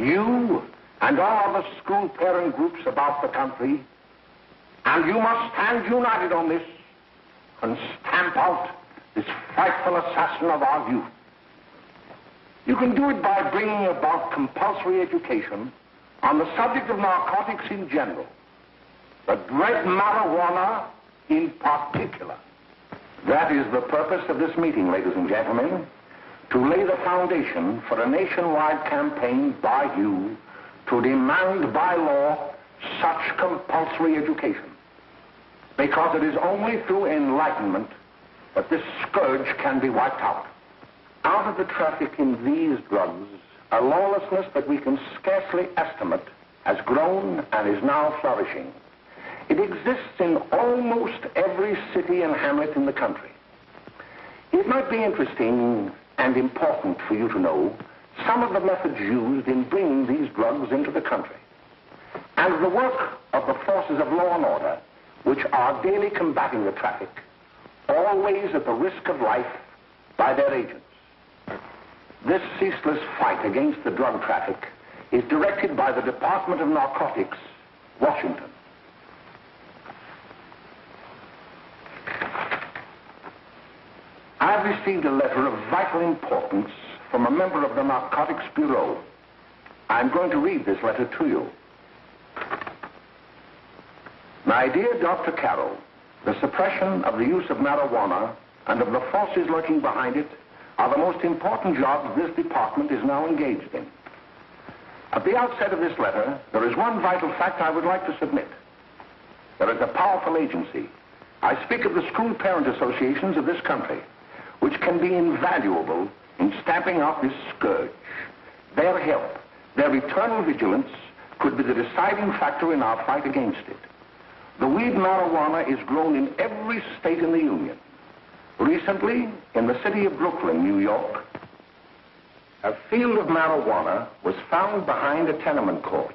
you and all the school parent groups about the country, and you must stand united on this and stamp out this frightful assassin of our youth. You can do it by bringing about compulsory education on the subject of narcotics in general, but dread marijuana in particular. That is the purpose of this meeting, ladies and gentlemen, to lay the foundation for a nationwide campaign by you to demand by law such compulsory education. Because it is only through enlightenment that this scourge can be wiped out. Out of the traffic in these drugs, a lawlessness that we can scarcely estimate has grown and is now flourishing. It exists in almost every city and hamlet in the country. It might be interesting and important for you to know some of the methods used in bringing these drugs into the country, and the work of the forces of law and order, which are daily combating the traffic, always at the risk of life, by their agents. This ceaseless fight against the drug traffic is directed by the Department of Narcotics, Washington. I've received a letter of vital importance from a member of the Narcotics Bureau. I'm going to read this letter to you. My dear Dr. Carroll, the suppression of the use of marijuana and of the forces lurking behind it are the most important jobs this department is now engaged in. At the outset of this letter, there is one vital fact I would like to submit. There is a powerful agency. I speak of the school parent associations of this country, which can be invaluable in stamping out this scourge. Their help, their eternal vigilance, could be the deciding factor in our fight against it. The weed marijuana is grown in every state in the Union. Recently, in the city of Brooklyn, New York, a field of marijuana was found behind a tenement court.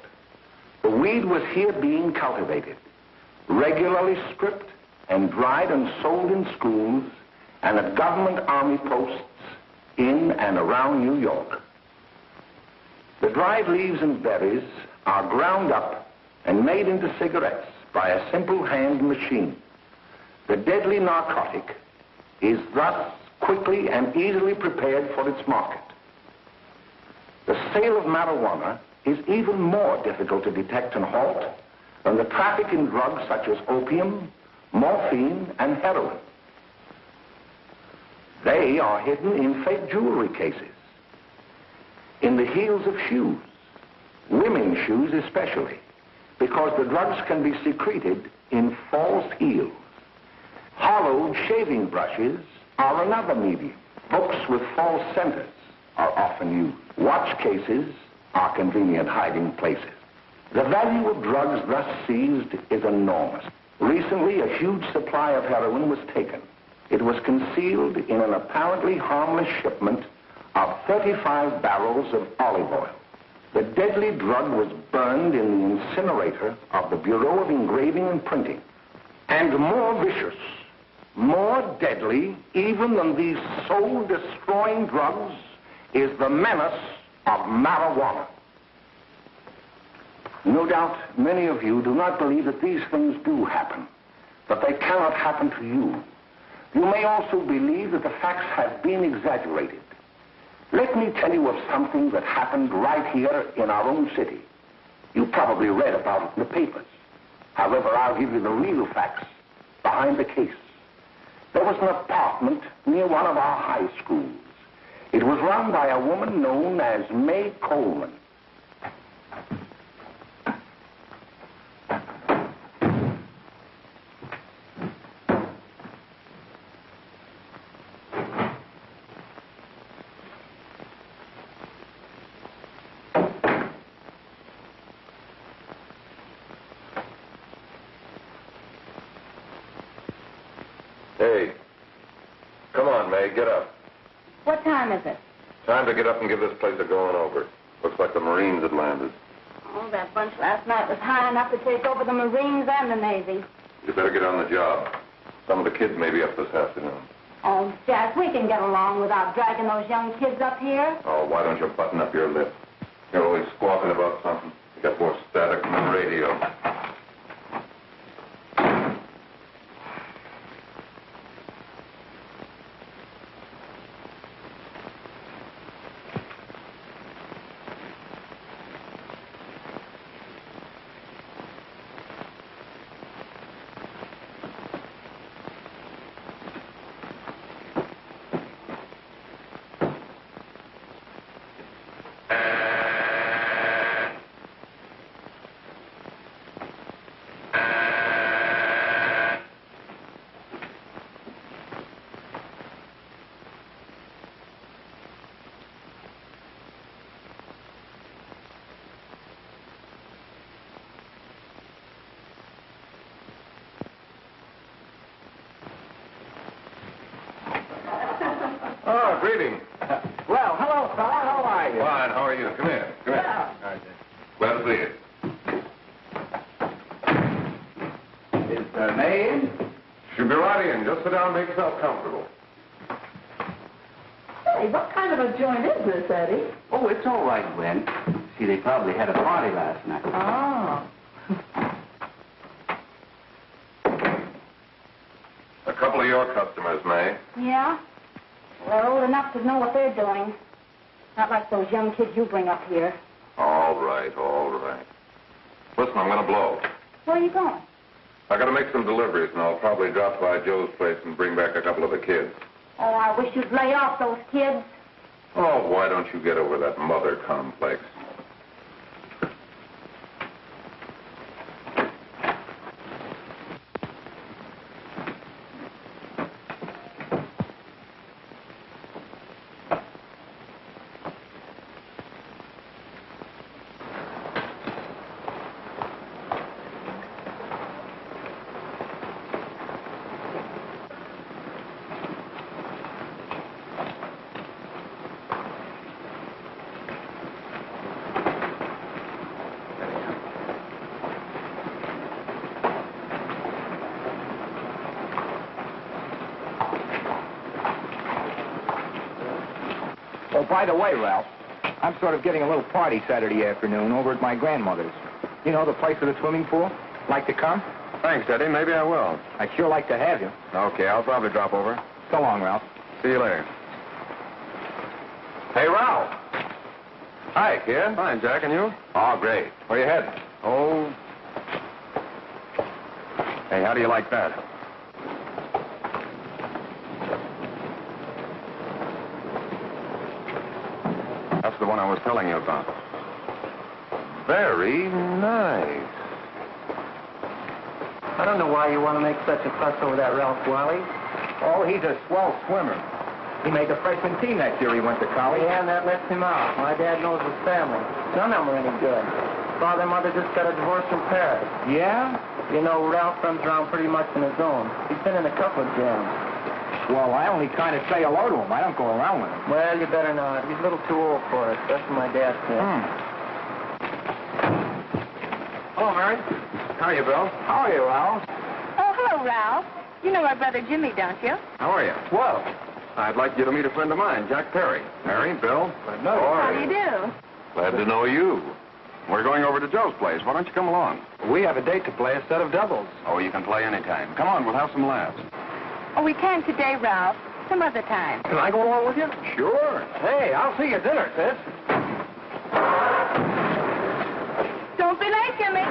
The weed was here being cultivated, regularly stripped and dried and sold in schools and at government army posts in and around New York. The dried leaves and berries are ground up and made into cigarettes by a simple hand machine. The deadly narcotic is thus quickly and easily prepared for its market. The sale of marijuana is even more difficult to detect and halt than the traffic in drugs such as opium, morphine, and heroin. They are hidden in fake jewelry cases, in the heels of shoes, women's shoes especially, because the drugs can be secreted in false heels. Hollowed shaving brushes are another medium. Books with false centers are often used. Watch cases are convenient hiding places. The value of drugs thus seized is enormous. Recently, a huge supply of heroin was taken. It was concealed in an apparently harmless shipment of 35 barrels of olive oil. The deadly drug was burned in the incinerator of the Bureau of Engraving and Printing. And more vicious, more deadly, even than these soul-destroying drugs, is the menace of marijuana. No doubt many of you do not believe that these things do happen, but they cannot happen to you. You may also believe that the facts have been exaggerated. Let me tell you of something that happened right here in our own city. You probably read about it in the papers. However, I'll give you the real facts behind the case. There was an apartment near one of our high schools. It was run by a woman known as May Coleman. Hey, come on, May, get up. What time is it? Time to get up and give this place a going over. Looks like the Marines had landed. Oh, that bunch last night was high enough to take over the Marines and the Navy. You better get on the job. Some of the kids may be up this afternoon. Oh, Jack, we can get along without dragging those young kids up here. Oh, why don't you button up your lip? You're always squawking about something. You got more static than the radio. Oh, greetings. Well, hello, fella. How are you? Fine, how are you? Come here. Come here. Yeah. All right, glad to see you. Is May in? She'll be right in. Just sit down and make yourself comfortable. Hey, what kind of a joint is this, Eddie? Oh, it's all right, Gwen. See, they probably had a party last night. Oh. A couple of your customers, May. Yeah? Well, they're old enough to know what they're doing. Not like those young kids you bring up here. All right, all right. Listen, I'm going to blow. Where are you going? I got to make some deliveries, and I'll probably drop by Joe's place and bring back a couple of the kids. Oh, I wish you'd lay off those kids. Oh, why don't you get over that mother complex? Oh, by the way, Ralph, I'm sort of getting a little party Saturday afternoon over at my grandmother's. You know, the place with the swimming pool? Like to come? Thanks, Eddie. Maybe I will. I'd sure like to have you. Okay, I'll probably drop over. So long, Ralph. See you later. Hey, Ralph. Hi, kid. Fine, Jack, and you? Oh, great. Where you heading? Oh. Hey, how do you like that? That's the one I was telling you about. Very nice. I don't know why you want to make such a fuss over that Ralph Wally. Oh, he's a swell swimmer. He made the freshman team that year he went to college. Yeah, and that lets him out. My dad knows his family. None of them are any good. Father and mother just got a divorce from Paris. Yeah? You know, Ralph runs around pretty much on his own. He's been in a couple of jams. Well, I only kind of say hello to him. I don't go around with him. Well, you better not. He's a little too old for it. That's what my dad said. Hello, Mary. How are you, Bill? How are you, Ralph? Oh, hello, Ralph. You know our brother Jimmy, don't you? How are you? Well, I'd like you to meet a friend of mine, Jack Perry. Mary, Bill. How do you do? Glad to know you. We're going over to Joe's place. Why don't you come along? we have a date to play, a set of doubles. Oh, you can play anytime. Come on, we'll have some laughs. Oh, we can today, Ralph. Some other time. Can I go along with you? Sure. Hey, I'll see you at dinner, sis. Don't be late, Jimmy.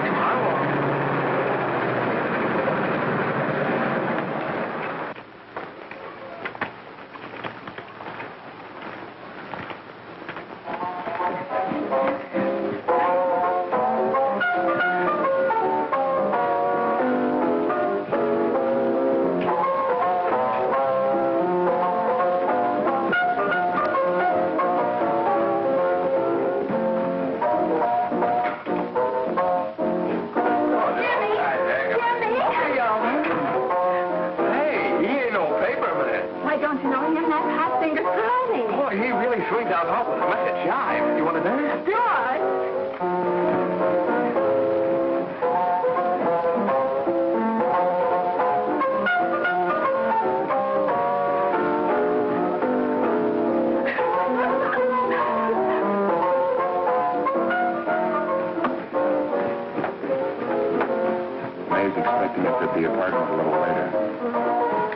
Looked at the apartment a little later.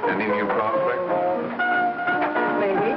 Any new prospects? Maybe.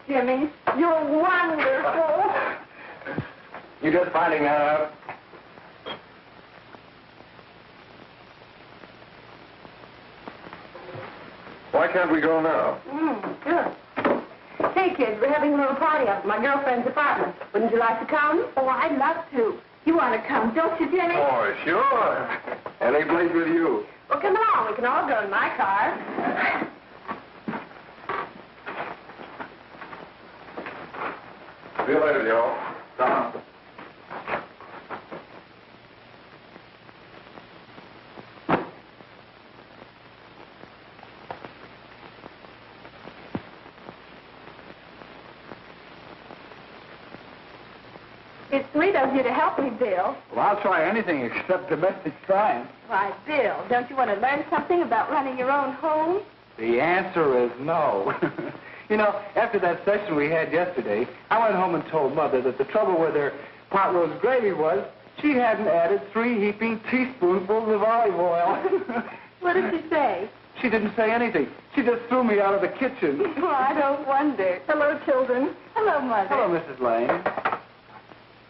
Jimmy, you're wonderful. You just finding that out? Why can't we go now? Good. Hey, kids, we're having a little party up at my girlfriend's apartment. Wouldn't you like to come? Oh, I'd love to. You want to come, don't you, Jimmy? Oh, sure. Any place with you. Well, come along. We can all go in my car. See you later, Joe. Tom. It's sweet of you to help me, Bill. Well, I'll try anything except domestic science. Why, Bill, don't you want to learn something about running your own home? The answer is no. You know, after that session we had yesterday, I went home and told Mother that the trouble with her pot roast gravy was she hadn't added 3 heaping teaspoonfuls of olive oil. What did she say? She didn't say anything. She just threw me out of the kitchen. Well, I don't wonder. Hello, children. Hello, Mother. Hello, Mrs. Lane.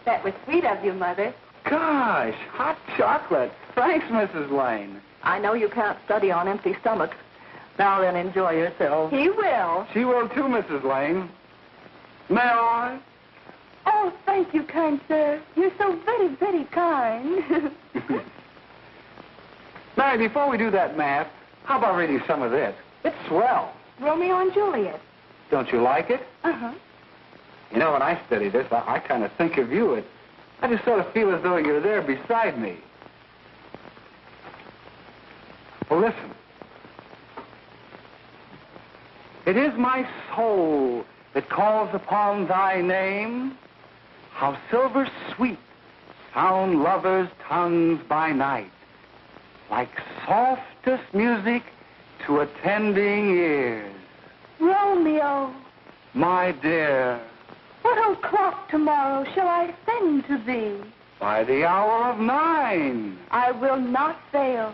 That was sweet of you, Mother. Gosh, hot chocolate. Thanks, Mrs. Lane. I know you can't study on empty stomachs. Now then, enjoy yourself. He will. She will too, Mrs. Lane. May I? Oh, thank you, kind sir. You're so very, very kind. Mary, before we do that math, how about reading some of this? It's swell. Romeo and Juliet. Don't you like it? Uh-huh. You know, when I study this, I kind of think of you. I just sort of feel as though you're there beside me. Well, listen. It is my soul that calls upon thy name. How silver sweet sound lovers' tongues by night, like softest music to attending ears. Romeo, My dear, what o'clock tomorrow shall I send to thee? by the hour of 9. I will not fail.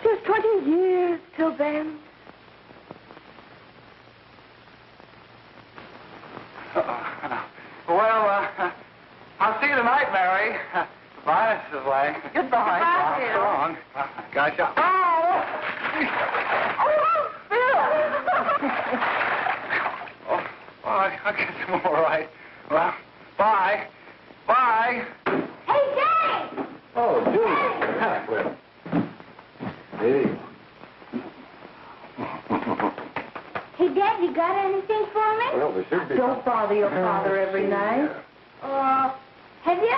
'Tis 20 years till then. Well, I'll see you tonight, Mary. Bye, Mrs. Lane. Goodbye. So Bill. long. Gotcha. Oh! Oh, Oh, I guess I'm all right. Well, bye. Bye. Hey, Jay! Oh, Julie. Hey. Hey, Dad, you got anything for me? Well, there should be. Don't bother your father every night. Have you?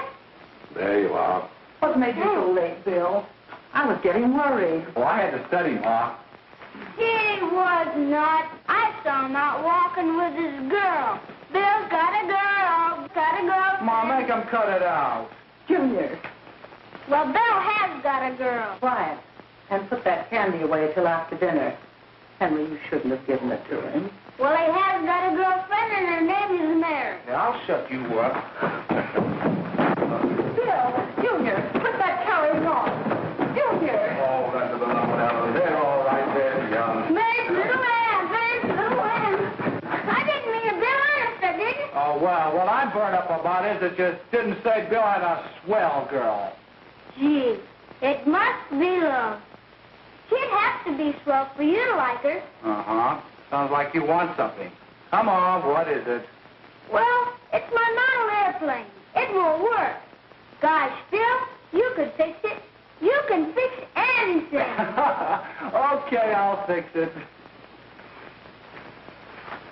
There you are. What made you so late, Bill? I was getting worried. Well, I had to study, Ma. He was not. I saw him out walking with his girl. Bill's got a girl. Got a girl. Ma, make him cut it out. Junior, Well, Bill has got a girl. quiet. And put that candy away till after dinner. Henry, you shouldn't have given it to him. Well, he has got a girlfriend, and her name is Mary. Yeah, I'll shut you up. Bill, Junior, put that carrying on. Junior! Oh, that's the number down there. All right there, young. Mary's little Ann. Mary's little Ann. I didn't mean to Bill honest, I didn't. Oh, well, what I'm burned up about is it just didn't say Bill had a swell girl. Gee, it must be love. She'd have to be swell for you to like her. Uh-huh. Sounds like you want something. Come on, what is it? Well, it's my model airplane. It won't work. Gosh, Bill, you could fix it. You can fix anything. Okay, I'll fix it.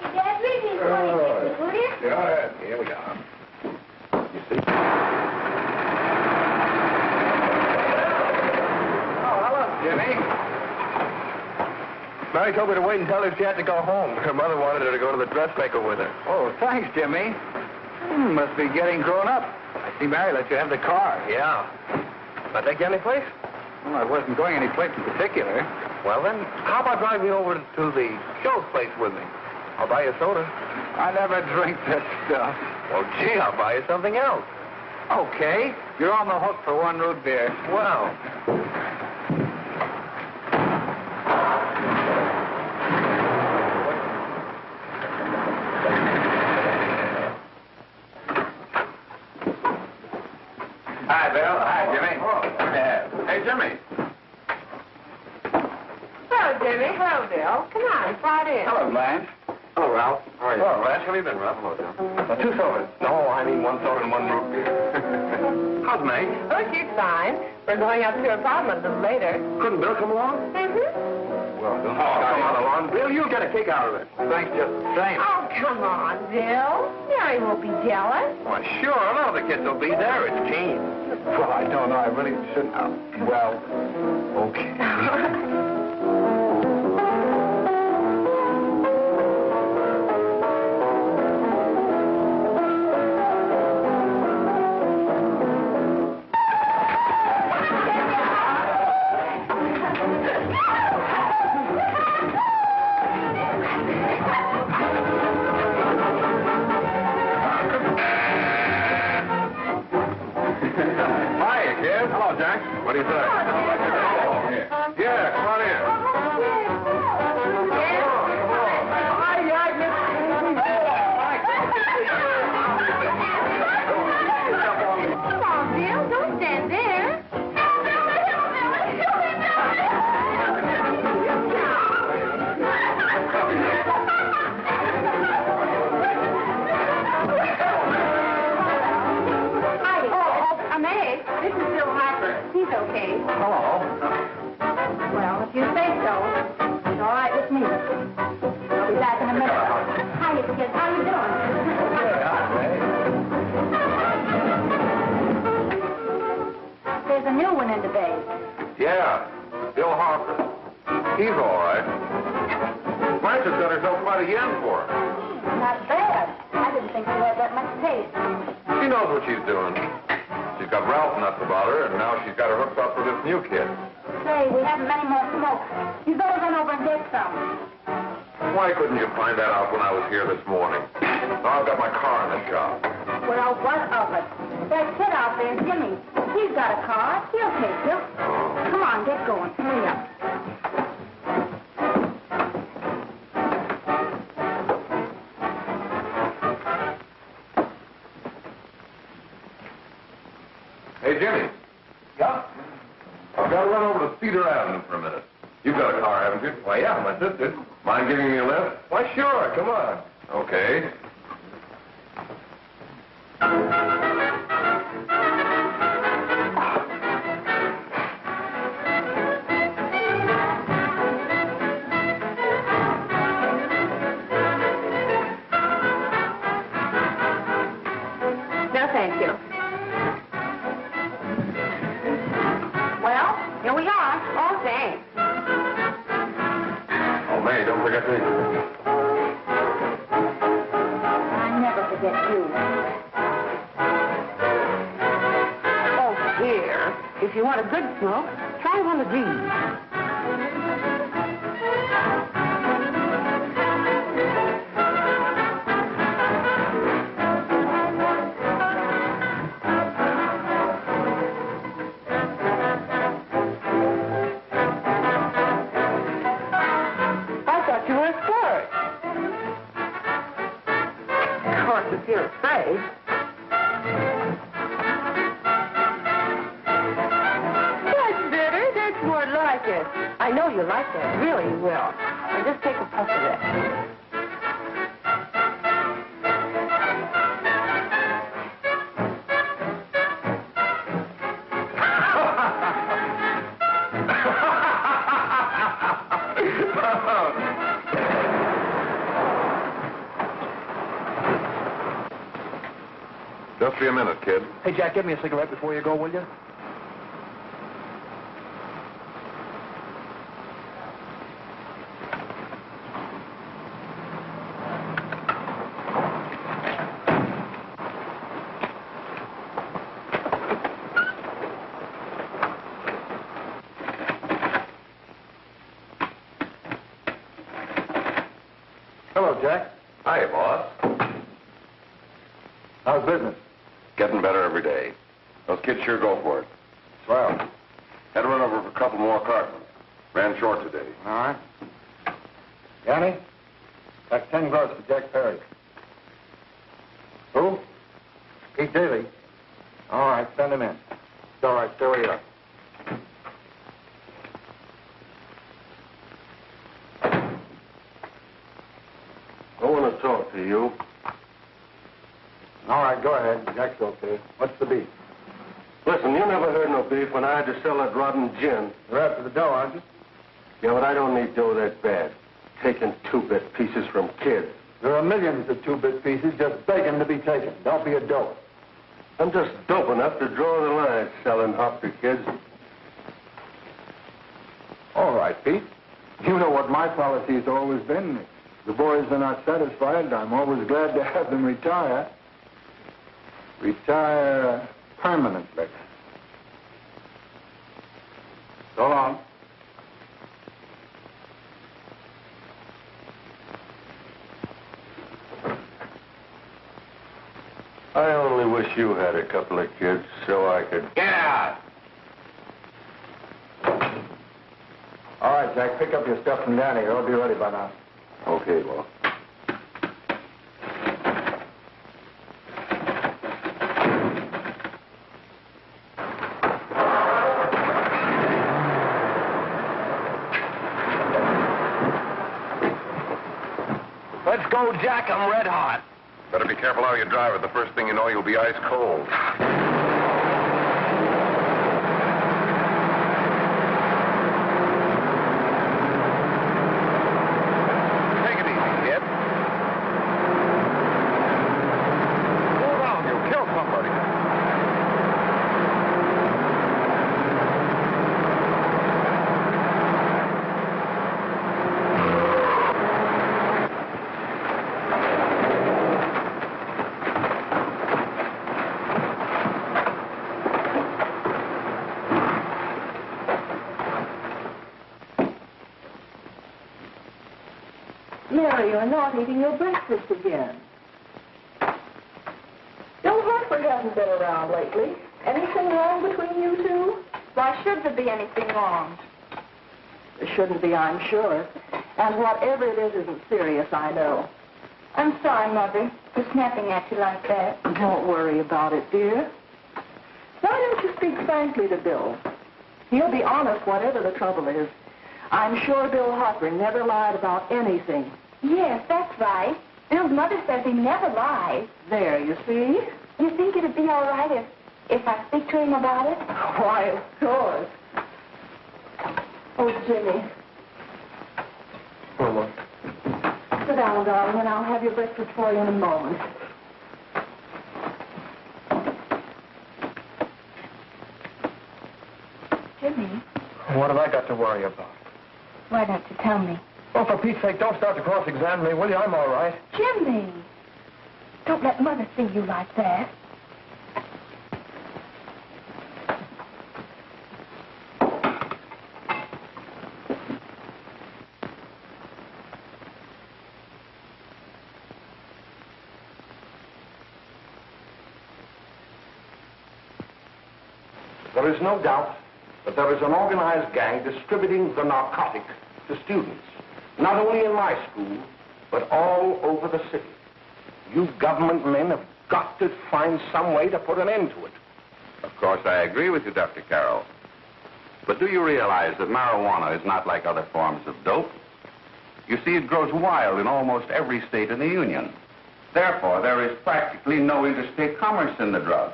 Dad, read me for you, will you? Go ahead. Here we are. You see? Oh, hello, Jimmy. Mary told me to wait and tell her she had to go home. Her mother wanted her to go to the dressmaker with her. Oh, thanks, Jimmy. Must be getting grown up. I see Mary let you have the car. Yeah. Can I take you any place? Well, I wasn't going any place in particular. Well, then, how about driving me over to the show's place with me? I'll buy you a soda. I never drink that stuff. Well, gee, I'll buy you something else. Okay. You're on the hook for one root beer. Well. Hi, Bill. Hi, Jimmy. Hey, Jimmy. Hello, Jimmy. Hello, Bill. Come on, slide in. Hello, Blanche. Hello, Ralph. How are you? Hello, Ralph. How have you been, Ralph? Hello, John. 2 sodas. No, I mean 1 soda and 1 root beer. How's May? Oh, she's fine. We're going up to her apartment a little later. Couldn't Bill come along? Mm-hmm. Well, don't Come on along. Bill, you'll get a kick out of it. Thanks just the same. Oh, come on, Bill. Mary won't be jealous. Why, sure. None of the kids will be there. It's Gene. Well, I don't know. I really shouldn't. Well, okay. Hiya, kid. Hello, Jack. What do you say? Yeah, come on in. Come on, Bill. Don't stand there. This is Bill Harper. He's okay. Hello. Well, if you say so, it's all right with me. I'll be back in a minute. Hiya, kids. How you doing? There's a new one in the bay. Yeah, Bill Harper. He's all right. Blanche's got herself quite a yen for her. Not bad. I didn't think she had that much taste. She knows what she's doing. She's got Ralph nuts about her, and now she's got her hooked up with this new kid. Say, we haven't many more smoke. You better run over and get some. Why couldn't you find that out when I was here this morning? Now I've got my car in the shop. Well, what of it? That kid out there, Jimmy. He's got a car. He'll take you. Come on, get going. Hurry up. Hey, Jimmy. Yeah? I've got to run over to Cedar Avenue for a minute. You've got a car, haven't you? Why, yeah, my sister. Mind giving me a lift? Why, sure. Come on. Okay. No, thank you. Well, here we are. Oh, thanks. Oh, May, don't forget me. I never forget you. Oh, here. If you want a good smoke, try one of these. If you're afraid. That's better. That's more like like it. I know you like that. Really, you will. And just take a puff of that. Just be a minute, kid. Hey, Jack, give me a cigarette before you go, will you? Hello, Jack. Hi, boss. How's business? Getting better every day. Those kids sure go for it. Swell. Had to run over for a couple more cartons. Ran short today. All right. Yanni, that's 10 gross for Jack Perry. Who? Pete Daly. All right, send him in. It's all right, stay where you are. I want to talk to you. All right, go ahead. Jack's okay. What's the beef? Listen, you never heard no beef when I had to sell that rotten gin. You're after the dough, aren't you? Yeah, but I don't need dough that bad. Taking two-bit pieces from kids. There are millions of two-bit pieces just begging to be taken. Don't be a dope. I'm just dope enough to draw the line selling hop to kids. All right, Pete. You know what my policy has always been. If the boys are not satisfied, I'm always glad to have them retire. Retire permanently. So long. I only wish you had a couple of kids so I could... Get out! All right, Jack, pick up your stuff from Danny. It'll be ready by now. Okay, well. Let's go, Jack. I'm red hot. Better be careful how you drive it. The first thing you know, you'll be ice cold. Take it easy, kid. Slow down. You'll kill somebody. Mary, you're not eating your breakfast again. Bill Hartford hasn't been around lately. Anything wrong between you two? Why should there be anything wrong? There shouldn't be, I'm sure. And whatever it is isn't serious, I know. I'm sorry, Mother, for snapping at you like that. Don't worry about it, dear. Why don't you speak frankly to Bill? He'll be honest whatever the trouble is. I'm sure Bill Harper never lied about anything. Yes, that's right. Bill's mother says he never lies. There, you see? You think it'd be all right if I speak to him about it? Why, of course. Oh, Jimmy. Well, Sit down, darling, and I'll have your breakfast for you in a moment. Jimmy, what have I got to worry about? why don't you tell me? Oh, for Pete's sake, don't start to cross-examine me, will you? I'm all right. Jimmy! Don't let Mother see you like that. There is no doubt that there is an organized gang distributing the narcotic to students, not only in my school, but all over the city. You government men have got to find some way to put an end to it. Of course, I agree with you, Dr. Carroll. But do you realize that marijuana is not like other forms of dope? You see, it grows wild in almost every state in the Union. Therefore, there is practically no interstate commerce in the drug.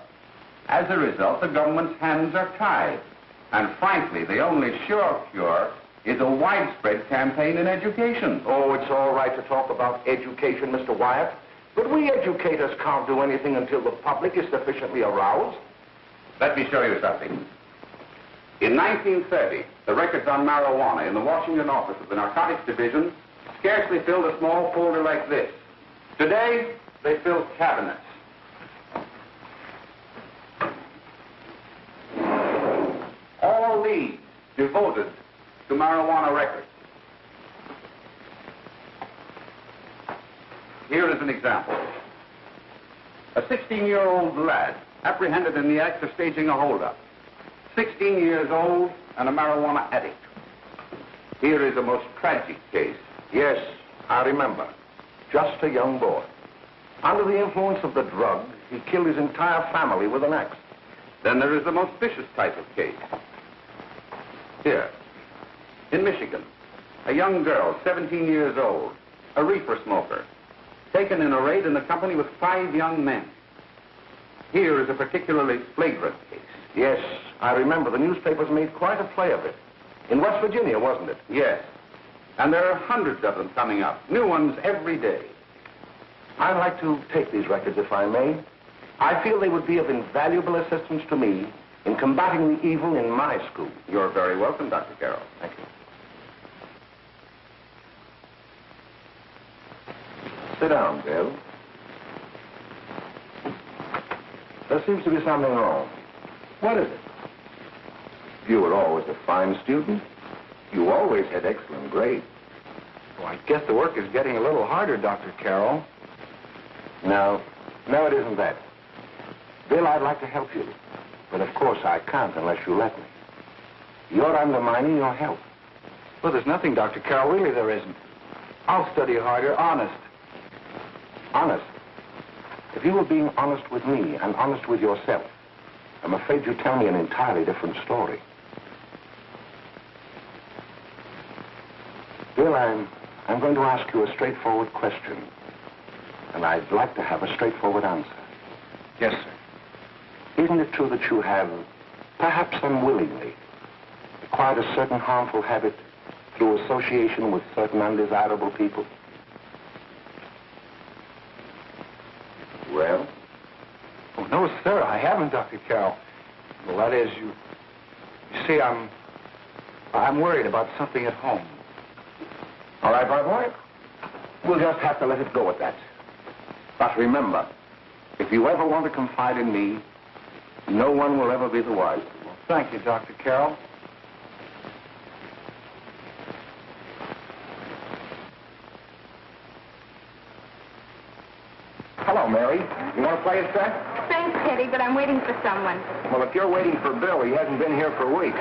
As a result, the government's hands are tied. And frankly, the only sure cure is a widespread campaign in education. Oh, it's all right to talk about education, Mr. Wyatt. But we educators can't do anything until the public is sufficiently aroused. Let me show you something. In 1930, the records on marijuana in the Washington office of the Narcotics Division scarcely filled a small folder like this. Today, they fill cabinets. All these devoted to marijuana records. Here is an example. A 16-year-old lad apprehended in the act of staging a holdup. 16 years old and a marijuana addict. Here is a most tragic case. Yes, I remember. Just a young boy. Under the influence of the drug, he killed his entire family with an axe. Then there is the most vicious type of case. Here, in Michigan, a young girl, 17 years old, a reefer smoker, taken in a raid in the company with 5 young men. Here is a particularly flagrant case. Yes, I remember. The newspapers made quite a play of it. In West Virginia, wasn't it? Yes. And there are hundreds of them coming up, new ones every day. I'd like to take these records, if I may. I feel they would be of invaluable assistance to me in combating the evil in my school. You're very welcome, Dr. Carroll. Thank you. Sit down, Bill. There seems to be something wrong. What is it? You were always a fine student. You always had excellent grades. Well, I guess the work is getting a little harder, Dr. Carroll. No, it isn't that. Bill, I'd like to help you. But of course I can't unless you let me. You're undermining your health. Well, there's nothing, Dr. Carroll. Really, there isn't. I'll study harder, honest. Honest? If you were being honest with me and honest with yourself, I'm afraid you'd tell me an entirely different story. Bill, I'm going to ask you a straightforward question. And I'd like to have a straightforward answer. Yes, sir. Isn't it true that you have, perhaps unwillingly, acquired a certain harmful habit through association with certain undesirable people? Well? Oh, no, sir, I haven't, Dr. Carroll. Well, that is, you see, I'm worried about something at home. All right, my boy. We'll just have to let it go at that. But remember, if you ever want to confide in me, no one will ever be the wiser. Well, thank you, Dr. Carroll. Hello, Mary. You want to play a set? Thanks, Teddy, but I'm waiting for someone. Well, if you're waiting for Bill, he hasn't been here for weeks.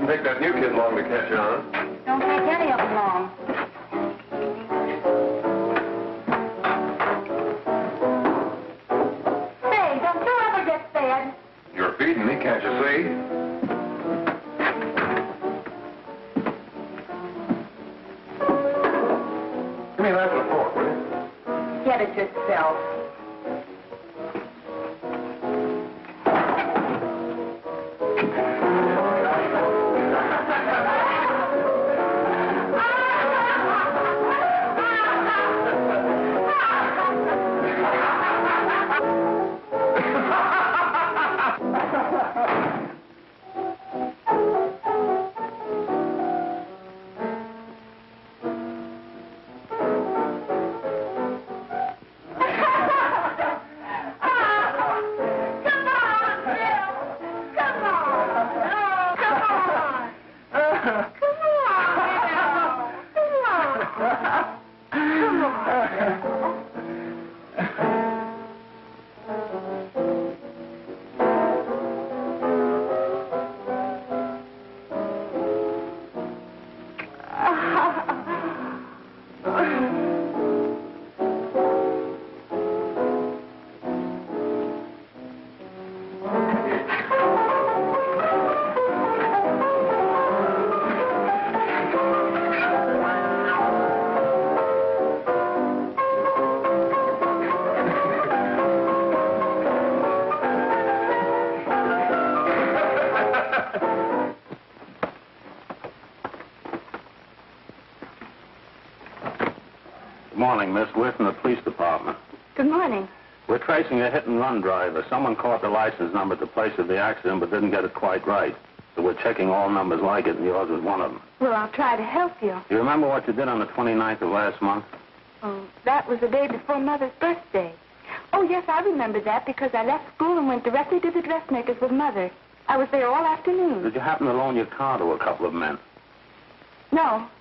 Take that new kid long to catch on. Don't take any of them long. Say, don't you ever get fed? You're feeding me, can't you see? Give me a knife and a fork, will you? Get it yourself. Good morning, Miss. We're from the police department. Good morning. We're tracing a hit-and-run driver. Someone caught the license number at the place of the accident but didn't get it quite right. So we're checking all numbers like it, and yours was one of them. Well, I'll try to help you. You remember what you did on the 29th of last month? Oh, that was the day before Mother's birthday. Oh, yes, I remember that because I left school and went directly to the dressmaker's with Mother. I was there all afternoon. Did you happen to loan your car to a couple of men?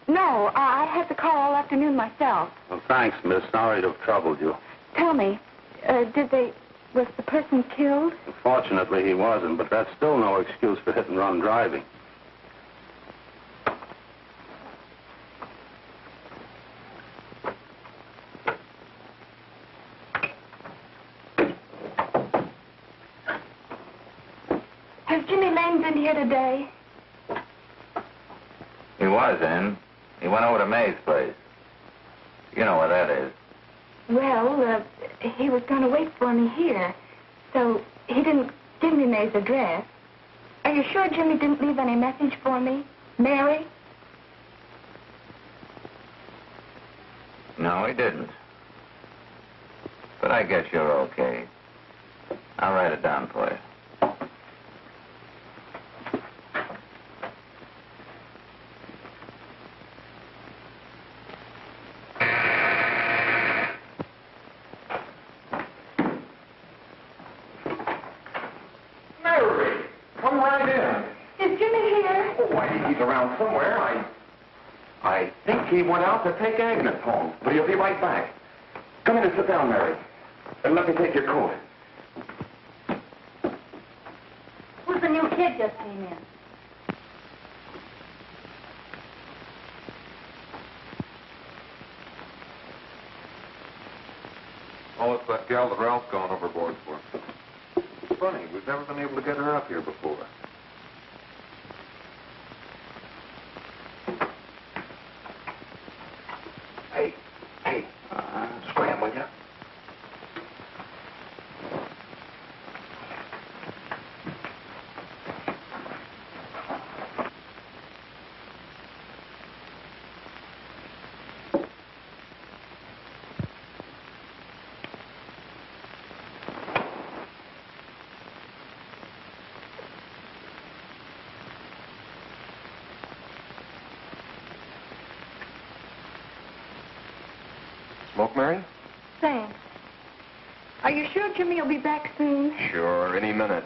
No, I had the car all afternoon myself. Well, thanks, miss. Sorry to have troubled you. Tell me, was the person killed? Fortunately, he wasn't, but that's still no excuse for hit-and-run driving. Has Jimmy Lane been here today? He was in. He went over to May's place. You know where that is. Well, he was going to wait for me here, so he didn't give me May's address. Are you sure Jimmy didn't leave any message for me? Mary? No, he didn't. But I guess you're okay. I'll write it down for you. Around somewhere. I think he went out to take Agnes home, but he'll be right back. Come in and sit down, Mary. And let me take your coat. Who's the new kid just came in? Oh, it's that gal that Ralph's gone overboard for. It's funny, we've never been able to get her up here before. Hey, scram, will you? Smoke, Mary? Thanks. Are you sure Jimmy will be back soon? Sure, any minute.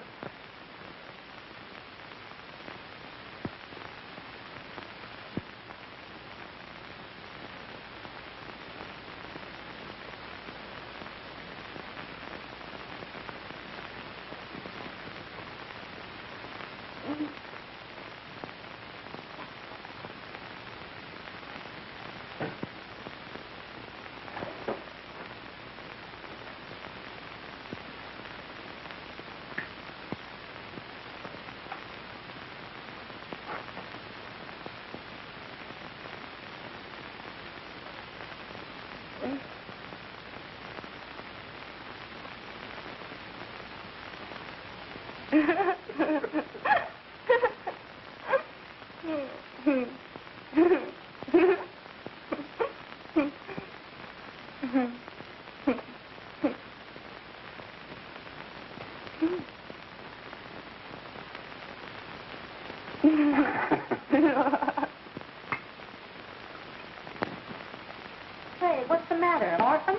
Hey, what's the matter? An orphan?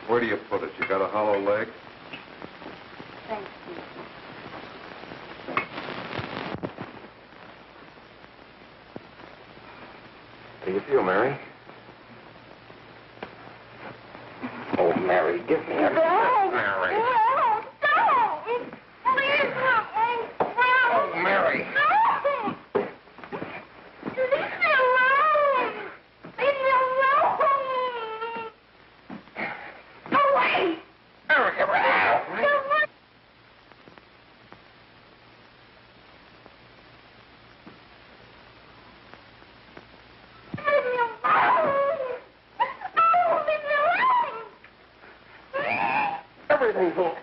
Where do you put it? You got a hollow leg? Thank you. do you feel, Mary? Oh, Mary, give me a... Mary. Oh, Mary. Everything's all...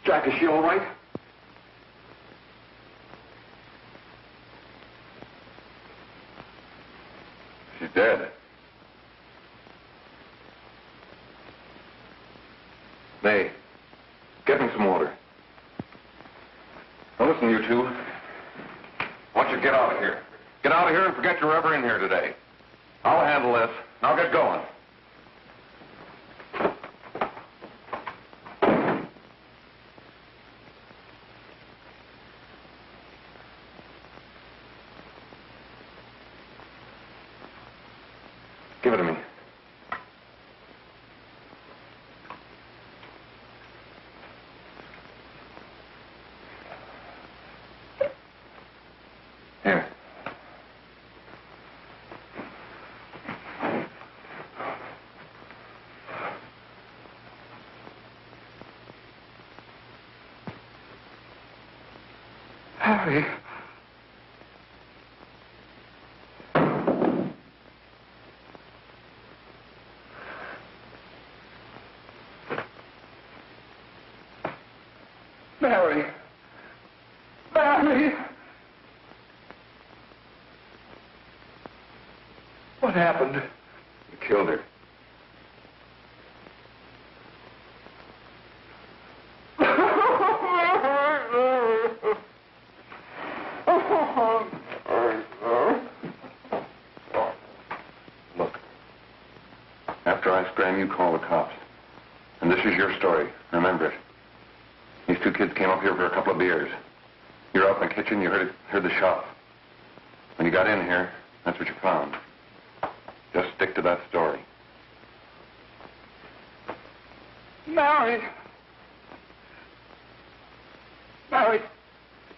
Jack, is she all right? She's dead. May, get me some water. Now listen, you two. I want you to get out of here. Get out of here and forget you're ever in here today. I'll handle this. Now get going. Give it to me. Here. Harry. Mary. Mary. What happened? You killed her. Look, after I scram, you call the cops. And this is your story. Remember it. These two kids came up here for a couple of beers. You're out in the kitchen, you heard the shot. When you got in here, that's what you found. Just stick to that story. Mary. Mary,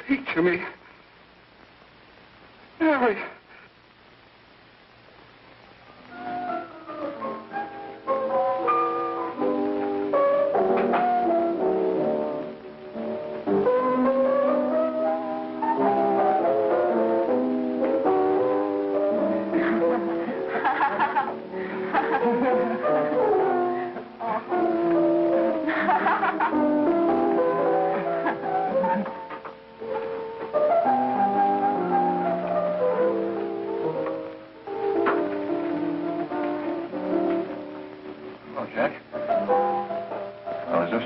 speak to me. Mary.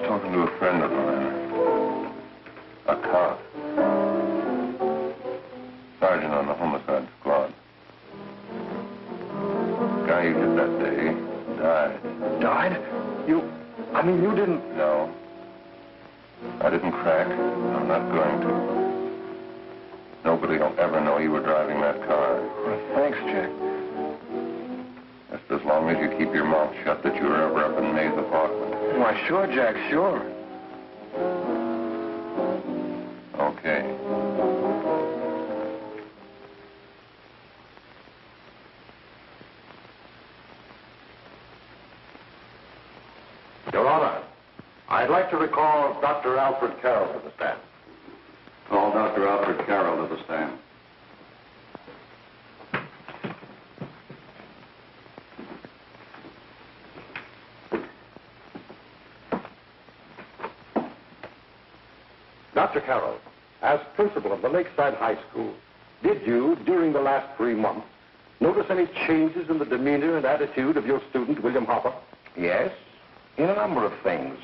Talking to a friend of mine, a cop, sergeant on the homicide squad. The guy you hit that day died. Died? I mean, you didn't... No. I didn't crack. I'm not going to. Nobody will ever know you were driving that car. Well, thanks, Jack. Just as long as you keep your mouth shut that you were ever up in May's apartment. Why, sure, Jack, sure. Okay. Your Honor, I'd like to recall Dr. Alfred Carroll to the stand. Call Dr. Alfred Carroll to the stand. Dr. Carroll, as principal of the Lakeside High School, did you, during the last 3 months, notice any changes in the demeanor and attitude of your student, William Hopper? Yes, in a number of things.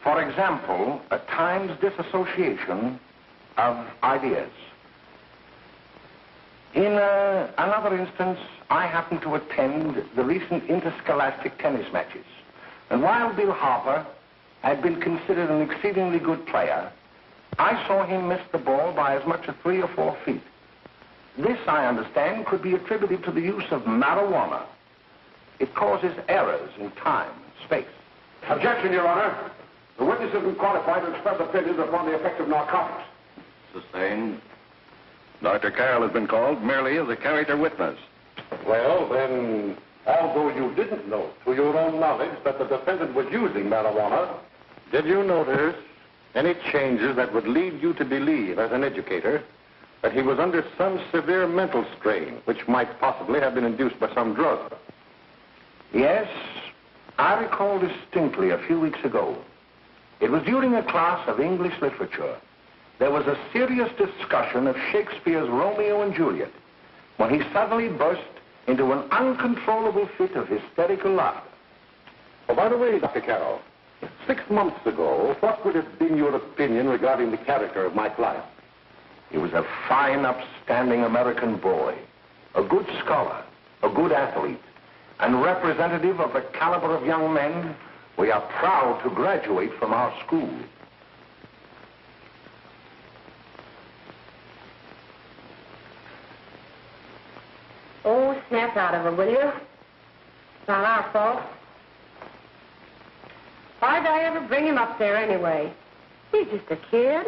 For example, at times disassociation of ideas. In another instance, I happened to attend the recent interscholastic tennis matches. And while Bill Harper had been considered an exceedingly good player, I saw him miss the ball by as much as 3 or 4 feet. This, I understand, could be attributed to the use of marijuana. It causes errors in time and space. Objection, Your Honor. The witness isn't qualified to express opinions upon the effect of narcotics. Sustained. Dr. Carroll has been called merely as a character witness. Well, then, although you didn't know to your own knowledge that the defendant was using marijuana, did you notice any changes that would lead you to believe, as an educator, that he was under some severe mental strain, which might possibly have been induced by some drug? Yes, I recall distinctly a few weeks ago. It was during a class of English literature. There was a serious discussion of Shakespeare's Romeo and Juliet when he suddenly burst into an uncontrollable fit of hysterical laughter. Oh, by the way, Dr. Carroll, 6 months ago, what would have been your opinion regarding the character of my client? He was a fine, upstanding American boy, a good scholar, a good athlete, and representative of the caliber of young men we are proud to graduate from our school. Oh, snap out of it, will you? It's not our fault. Why'd I ever bring him up there anyway? He's just a kid.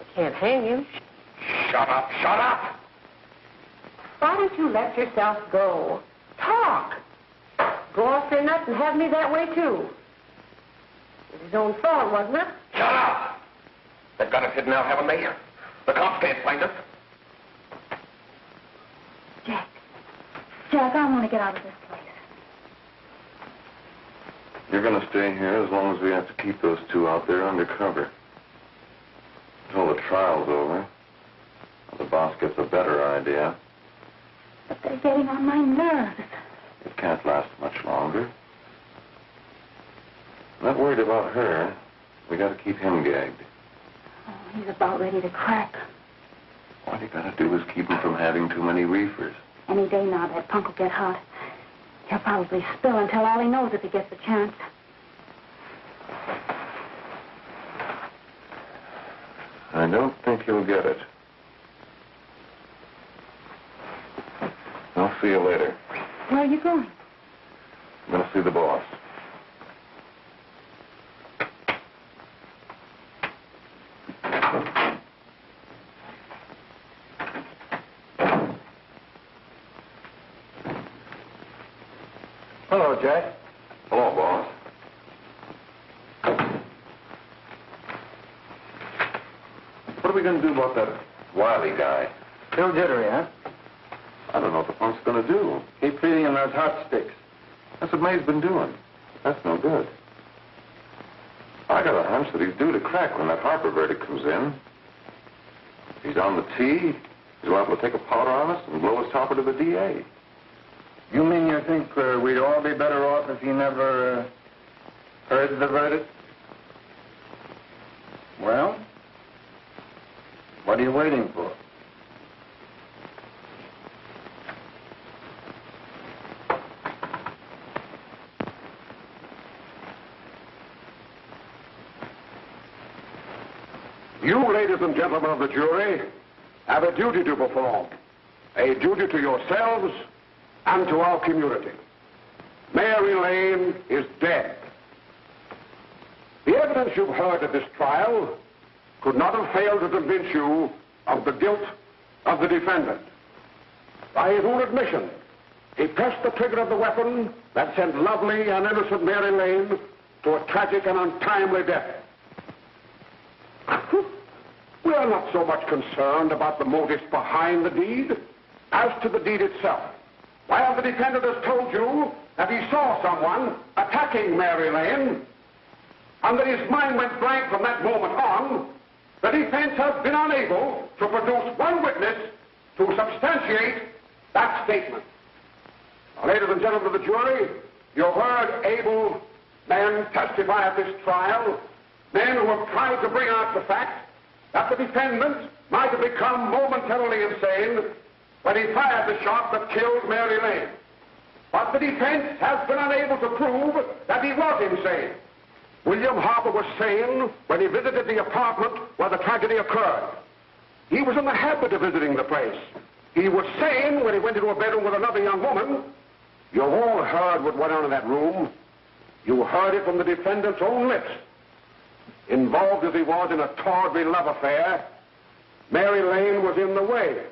I can't hang him. Shut up, shut up! Why don't you let yourself go? Talk. Go off your nuts and have me that way, too. It was his own fault, wasn't it? Shut up! They've got us hidden out, haven't they? The cops can't find us. Jack, I want to get out of this place. You're going to stay here as long as we have to keep those two out there undercover. Until the trial's over. The boss gets a better idea. But they're getting on my nerves. It can't last much longer. I'm not worried about her. We got to keep him gagged. Oh, he's about ready to crack. All you got to do is keep him from having too many reefers. Any day now, that punk will get hot. He'll probably spill and tell all he knows if he gets the chance. I don't think he'll get it. I'll see you later. Where are you going? I'm going to see the boss. Hello, Jack. Hello, boss. What are we going to do about that Wiley guy? Still jittery, huh? I don't know what the punk's going to do. Keep feeding him those hot sticks. That's what May's been doing. That's no good. I got a hunch that he's due to crack when that Harper verdict comes in. If he's on the tee, he's liable to take a powder on us and blow his topper to the DA. You mean you think we'd all be better off if he never heard the verdict? Well, what are you waiting for? You, ladies and gentlemen of the jury, have a duty to perform. A duty to yourselves and to our community. Mary Lane is dead. The evidence you've heard at this trial could not have failed to convince you of the guilt of the defendant. By his own admission, he pressed the trigger of the weapon that sent lovely and innocent Mary Lane to a tragic and untimely death. We are not so much concerned about the motives behind the deed as to the deed itself. While the defendant has told you that he saw someone attacking Mary Lane and that his mind went blank from that moment on, the defense has been unable to produce one witness to substantiate that statement. Now, ladies and gentlemen of the jury, you heard able men testify at this trial, men who have tried to bring out the fact that the defendant might have become momentarily insane when he fired the shot that killed Mary Lane. But the defense has been unable to prove that he was insane. William Harper was sane when he visited the apartment where the tragedy occurred. He was in the habit of visiting the place. He was sane when he went into a bedroom with another young woman. You've all heard what went on in that room. You heard it from the defendant's own lips. Involved as he was in a tawdry love affair, Mary Lane was in the way.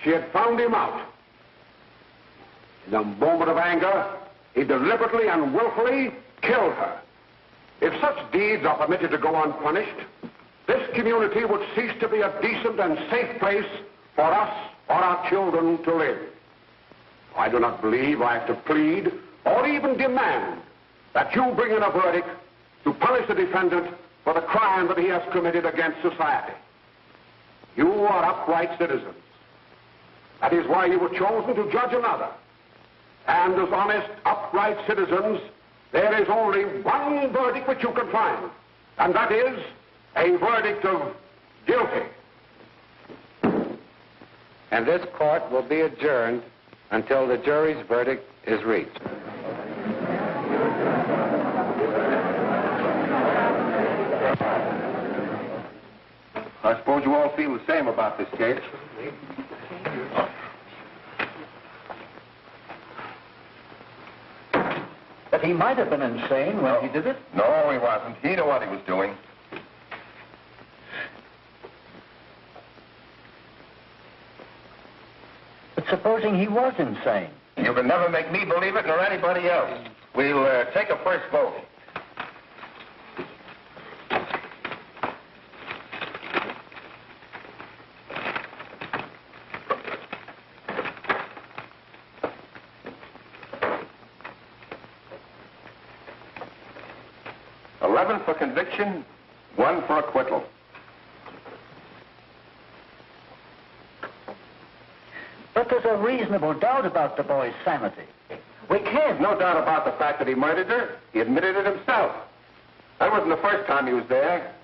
She had found him out. In a moment of anger, he deliberately and willfully killed her. If such deeds are permitted to go unpunished, this community would cease to be a decent and safe place for us or our children to live. I do not believe I have to plead or even demand that you bring in a verdict to punish the defendant for the crime that he has committed against society. You are upright citizens. That is why you were chosen to judge another. And as honest, upright citizens, there is only one verdict which you can find, and that is a verdict of guilty. And this court will be adjourned until the jury's verdict is reached. I suppose you all feel the same about this case. But he might have been insane when he did it. No, he wasn't. He knew what he was doing. But supposing he was insane? You can never make me believe it nor anybody else. We'll take a first vote. For conviction, 1 for acquittal. But there's a reasonable doubt about the boy's sanity. We can't. No doubt about the fact that he murdered her. He admitted it himself. That wasn't the first time he was there.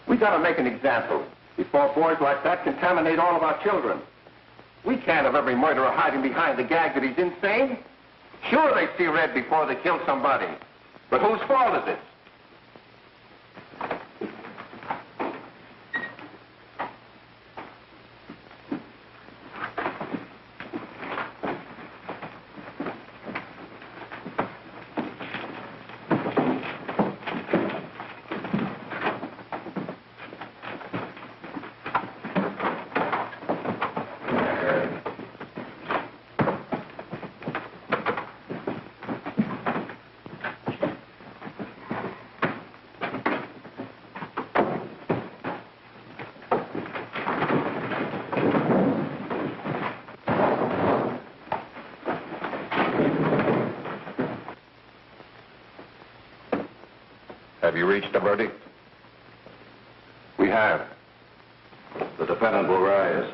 We gotta make an example before boys like that contaminate all of our children. We can't have every murderer hiding behind the gag that he's insane. Sure, they see red before they kill somebody. But whose fault is it? Have you reached a verdict? We have. The defendant will rise.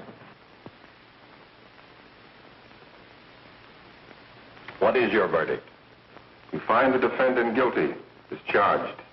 What is your verdict? We find the defendant guilty, discharged.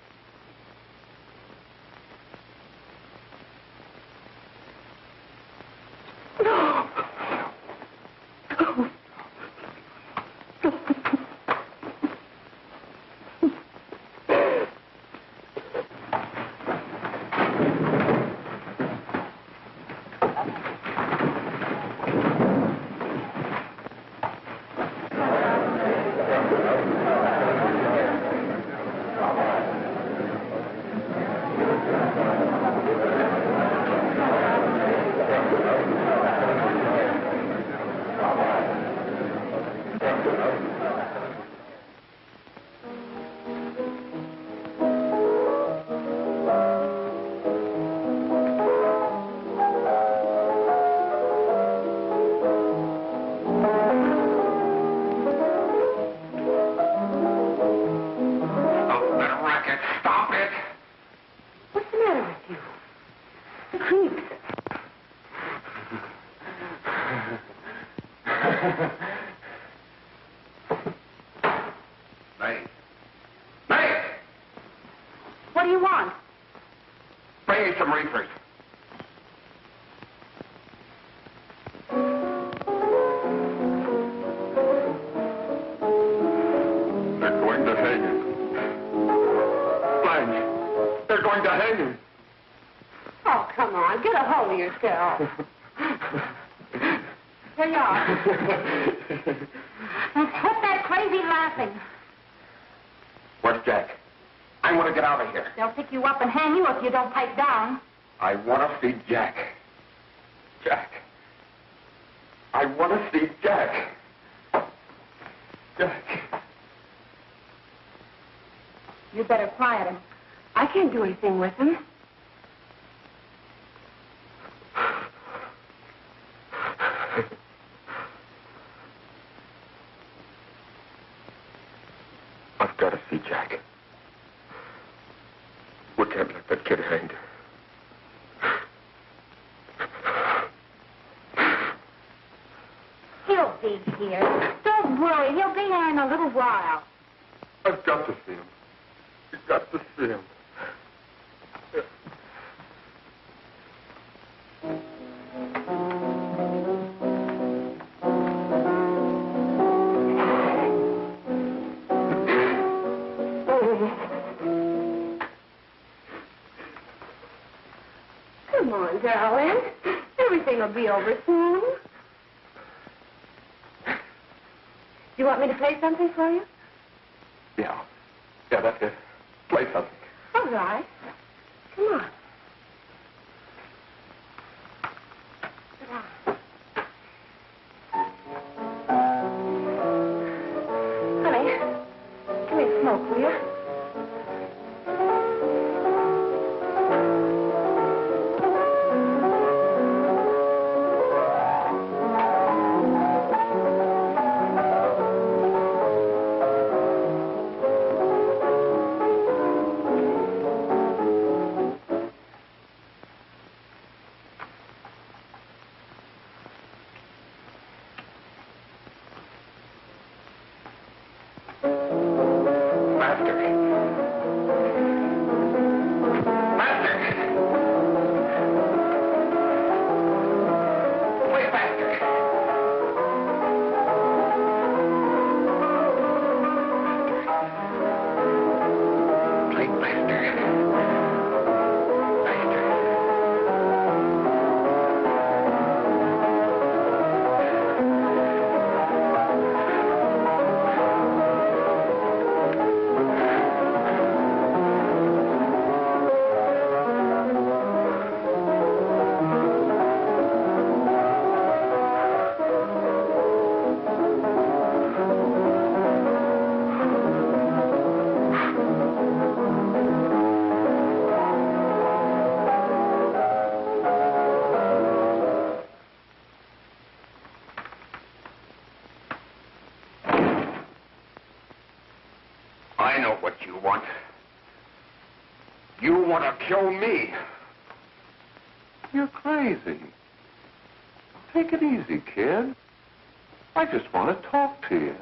What do you want? Bring me some reefers. They're going to hang him. Blanche, they're going to hang him. Oh, come on. Get a hold of yourself. Here you are. And quit that crazy laughing. Where's Jack? I want to get out of here. They'll pick you up and hang you if you don't pipe down. I want to see Jack. Jack. I want to see Jack. Jack. You better quiet him. I can't do anything with him. I've got to see Jack. We can't let that kid hang. He'll be here. Don't worry. He'll be here in a little while. I've got to see him. You've got to see him. Come on, darling. Everything will be over soon. You want me to play something for you? Yeah, that's it. Play something. All right. Come on. Sit down. Honey, give me a smoke, will you? I know what you want. You want to kill me. You're crazy. Take it easy, kid. I just want to talk to you.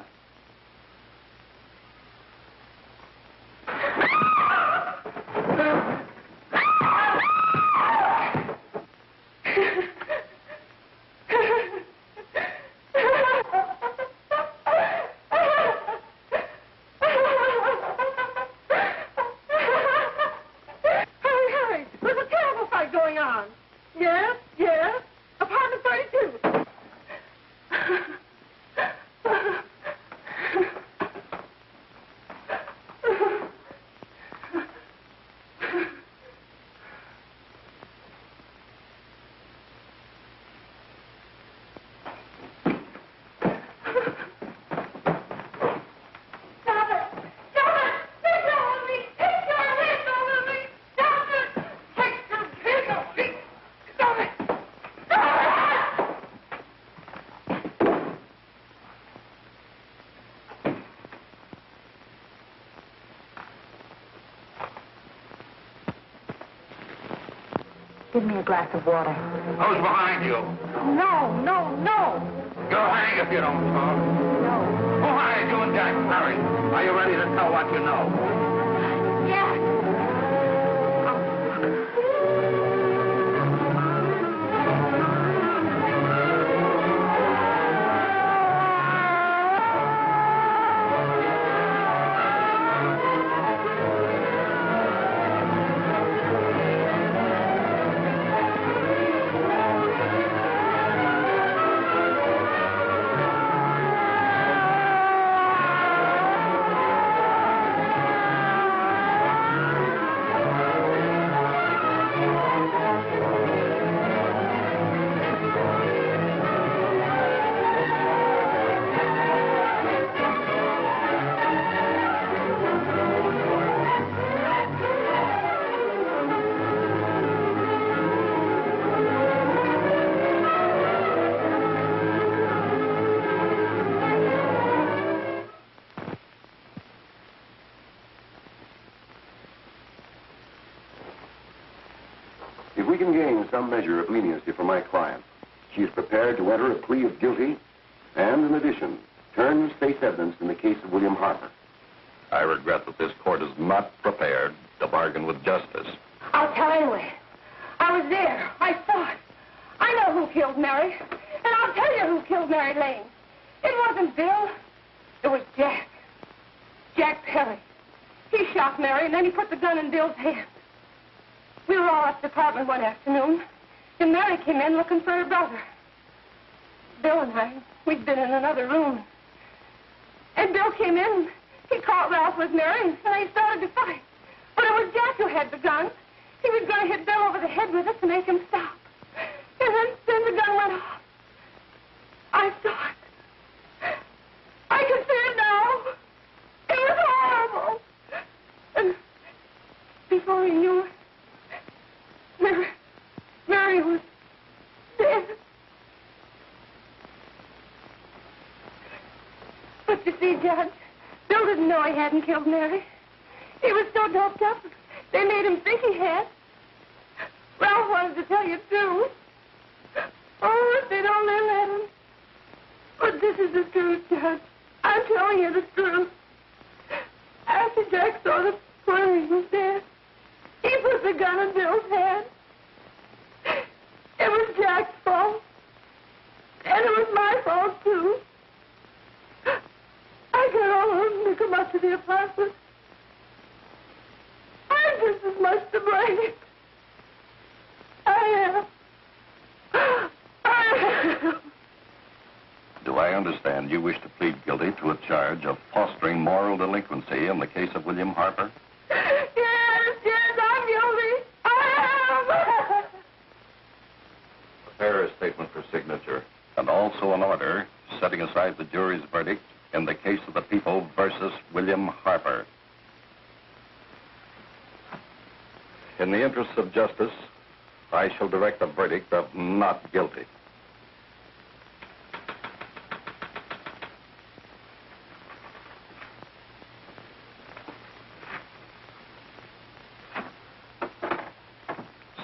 Give me a glass of water. Who's behind you? No, no, no. You'll hang if you don't talk. No. Who hired you and Jack? Hurry. Are you ready to tell what you know? Jack. If we can gain some measure of leniency for my client, she is prepared to enter a plea of guilty and, in addition, turn state's evidence in the case of William Harper. I regret that this court is not prepared to bargain with justice. I'll tell anyway. I was there. I saw it. I know who killed Mary. And I'll tell you who killed Mary Lane. It wasn't Bill. It was Jack. Jack Perry. He shot Mary, and then he put the gun in Bill's hand. We were all at the apartment one afternoon, and Mary came in looking for her brother. Bill and I, we'd been in another room. And Bill came in, he caught Ralph with Mary, and they started to fight. But it was Jack who had the gun. He was going to hit Bill over the head with it to make him stop. And then the gun went off. I saw it. I can see it now. It was horrible. And before he knew it, Mary was dead. But you see, Judge, Bill didn't know he hadn't killed Mary. He was so doped up, they made him think he had. Ralph wanted to tell you, too. Oh, if they'd only let him. But this is the truth, Judge. I'm telling you the truth. After Jack saw the he was dead, he put the gun in Bill's hand. It was Jack's fault. And it was my fault, too. I got all of them to come up to the apartment. I'm just as much to blame. I am. Do I understand you wish to plead guilty to a charge of fostering moral delinquency in the case of William Harper? Yes, I'm guilty. I am. Prepare a statement for signature, and also an order setting aside the jury's verdict in the case of the people versus William Harper. In the interests of justice, I shall direct a verdict of not guilty.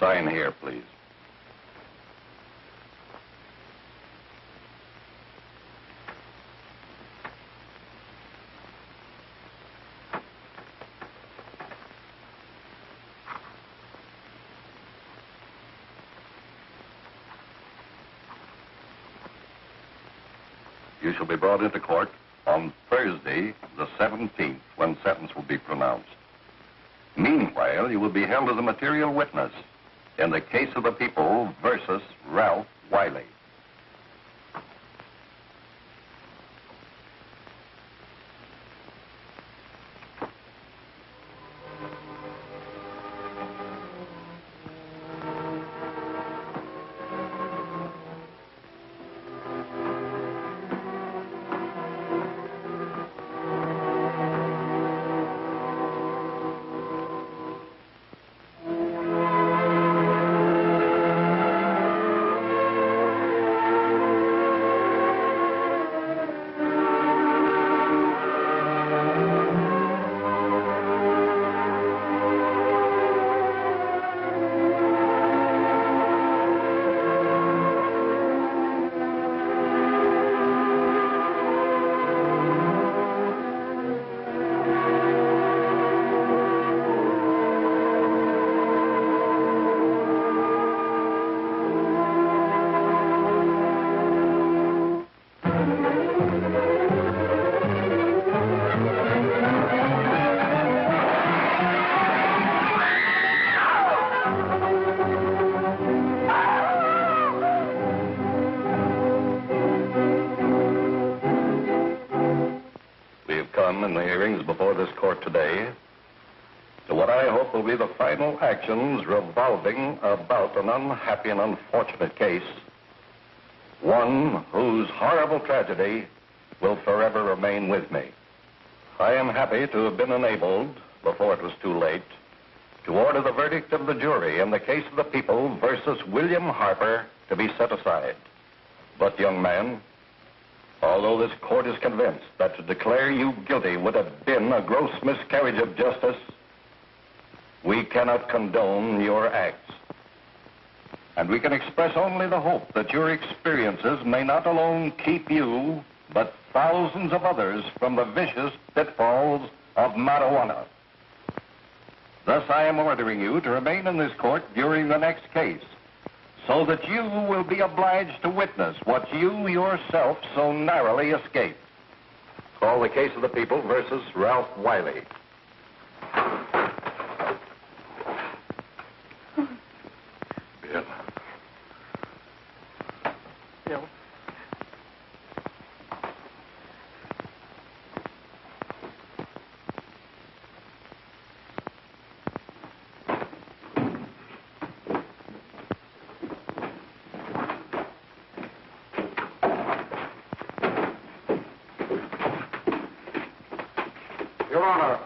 Sign here, please. You shall be brought into court on Thursday, the 17th, when sentence will be pronounced. Meanwhile, you will be held as a material witness in the case of the people versus Ralph Wiley. done in the hearings before this court today to what I hope will be the final actions revolving about an unhappy and unfortunate case, one whose horrible tragedy will forever remain with me. I am happy to have been enabled, before it was too late, to order the verdict of the jury in the case of the people versus William Harper to be set aside. But, young man, although this court is convinced that to declare you guilty would have been a gross miscarriage of justice, we cannot condone your acts. And we can express only the hope that your experiences may not alone keep you, but thousands of others from the vicious pitfalls of marijuana. Thus, I am ordering you to remain in this court during the next case, so that you will be obliged to witness what you yourself so narrowly escaped. Call the case of the people versus Ralph Wiley. Bill. Bill. Your Honor,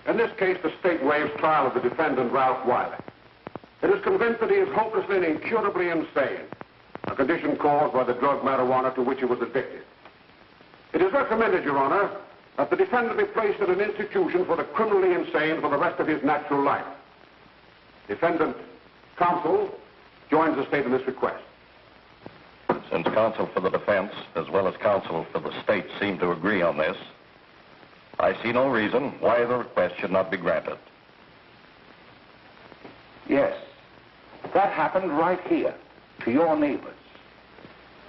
in this case, the state waives trial of the defendant, Ralph Wiley. It is convinced that he is hopelessly and incurably insane, a condition caused by the drug marijuana to which he was addicted. It is recommended, Your Honor, that the defendant be placed in an institution for the criminally insane for the rest of his natural life. Defendant counsel joins the state in this request. Since counsel for the defense, as well as counsel for the state, seem to agree on this, I see no reason why the request should not be granted. Yes, that happened right here, to your neighbors.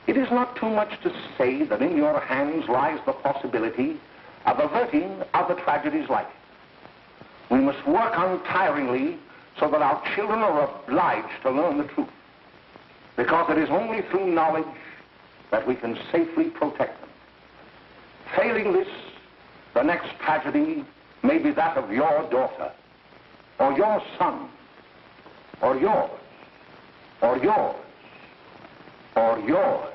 It is not too much to say that in your hands lies the possibility of averting other tragedies like it. We must work untiringly so that our children are obliged to learn the truth, because it is only through knowledge that we can safely protect them. Failing this, the next tragedy may be that of your daughter, or your son, or yours, or yours, or yours.